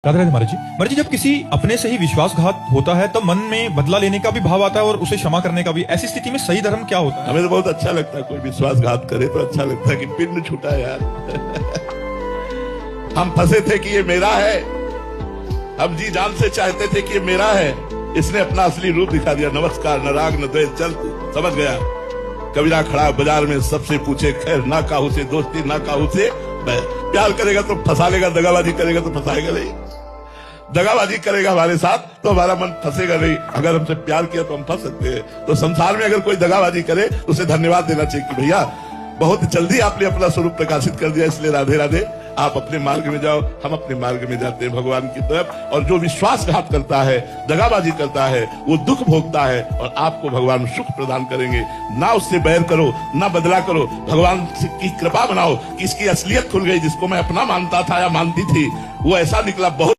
राधे राधे महाराज जी, जब किसी अपने से ही विश्वासघात होता है तब मन में बदला लेने का भी भाव आता है और उसे क्षमा करने का भी। ऐसी स्थिति में सही धर्म क्या होता है? हमें तो बहुत अच्छा लगता है, कोई विश्वासघात करे तो अच्छा लगता है कि पिंड छूटा यार। हम फंसे थे कि ये मेरा है, हम जी जान से चाहते थे कि ये मेरा है, इसने अपना असली रूप दिखा दिया। नमस्कार न राग न द्वेष, चल समझ गया। कबीरा खड़ा बाजार में, सबसे पूछे खैर ना काहू से दोस्ती ना काहू से। प्यार करेगा तो फंसा लेगा, दगाबाजी करेगा तो फंसाएगा नहीं। दगाबाजी करेगा हमारे साथ तो हमारा मन फंसेगा नहीं। अगर हमसे प्यार किया तो हम फंस सकते हैं। तो संसार में अगर कोई दगाबाजी करे तो उसे धन्यवाद देना चाहिए कि भैया बहुत जल्दी आपने अपना स्वरूप प्रकाशित कर दिया, इसलिए राधे राधे। आप अपने मार्ग में जाओ, हम अपने मार्ग में जाते हैं भगवान की तरफ। और जो विश्वासघात करता है, दगाबाजी करता है, वो दुख भोगता है और आपको भगवान सुख प्रदान करेंगे। ना उससे बैर करो, ना बदला करो, भगवान की कृपा बनाओ कि इसकी असलियत खुल गई। जिसको मैं अपना मानता था या मानती थी वो ऐसा निकला बहुत